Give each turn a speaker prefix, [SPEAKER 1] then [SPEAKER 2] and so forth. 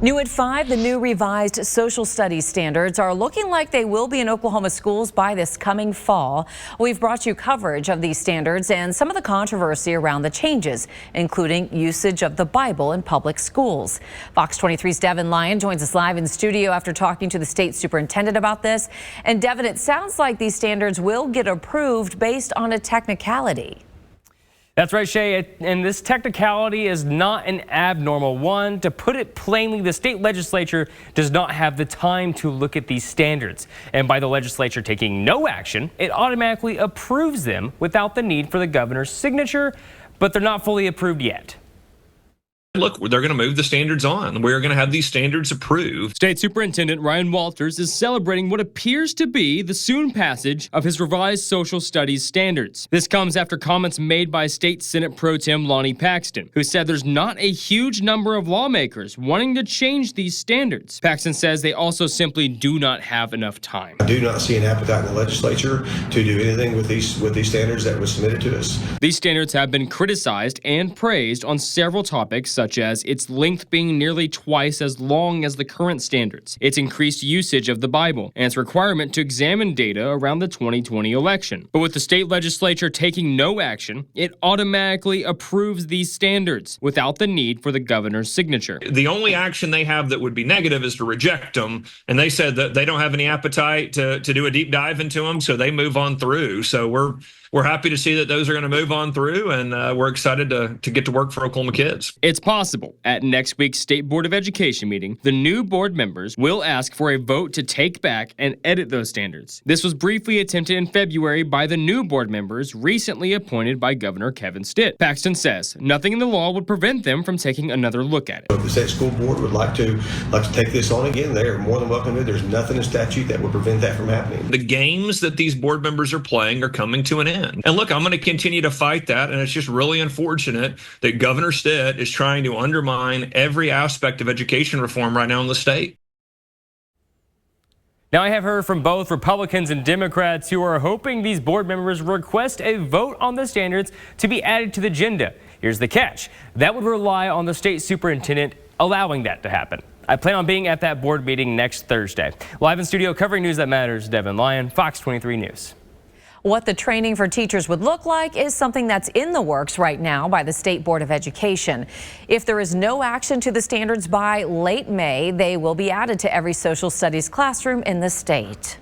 [SPEAKER 1] New at 5, the new revised social studies standards are looking like they will be in Oklahoma schools by this coming fall. We've brought you coverage of these standards and some of the controversy around the changes, including usage of the Bible in public schools. Fox 23's Devin Lyon joins us live in studio after talking to the state superintendent about this. And Devin, it sounds like these standards will get approved based on a technicality.
[SPEAKER 2] That's right, Shay, and this technicality is not an abnormal one. To put it plainly, the state legislature does not have the time to look at these standards. And by the legislature taking no action, it automatically approves them without the need for the governor's signature, but they're not fully approved yet.
[SPEAKER 3] Look, they're going to move the standards on. We're going to have these standards approved.
[SPEAKER 2] State Superintendent Ryan Walters is celebrating what appears to be the soon passage of his revised social studies standards. This comes after comments made by State Senate Pro Tem Lonnie Paxton, who said there's not a huge number of lawmakers wanting to change these standards. Paxton says they also simply do not have enough time.
[SPEAKER 4] I do not see an appetite in the legislature to do anything with these standards that was submitted to us.
[SPEAKER 2] These standards have been criticized and praised on several topics, such as its length being nearly twice as long as the current standards, its increased usage of the Bible, and its requirement to examine data around the 2020 election. But with the state legislature taking no action, it automatically approves these standards without the need for the governor's signature.
[SPEAKER 3] The only action they have that would be negative is to reject them, and they said that they don't have any appetite to do a deep dive into them, so they move on through. So we're happy to see that those are going to move on through, and we're excited to get to work for Oklahoma kids.
[SPEAKER 2] It's possible at next week's State Board of Education meeting, the new board members will ask for a vote to take back and edit those standards. This was briefly attempted in February by the new board members recently appointed by Governor Kevin Stitt. Paxton says nothing in the law would prevent them from taking another look at it.
[SPEAKER 4] If the state school board would like to take this on again, they are more than welcome to. There's nothing in statute that would prevent that from happening.
[SPEAKER 3] The games that these board members are playing are coming to an end. And look, I'm going to continue to fight that, and it's just really unfortunate that Governor Stitt is trying to undermine every aspect of education reform right now in the state.
[SPEAKER 2] Now, I have heard from both Republicans and Democrats who are hoping these board members request a vote on the standards to be added to the agenda. Here's the catch. That would rely on the state superintendent allowing that to happen. I plan on being at that board meeting next Thursday. Live in studio covering News That Matters, Devin Lyon, Fox 23 News.
[SPEAKER 1] What the training for teachers would look like is something that's in the works right now by the State Board of Education. If there is no action to the standards by late May, they will be added to every social studies classroom in the state.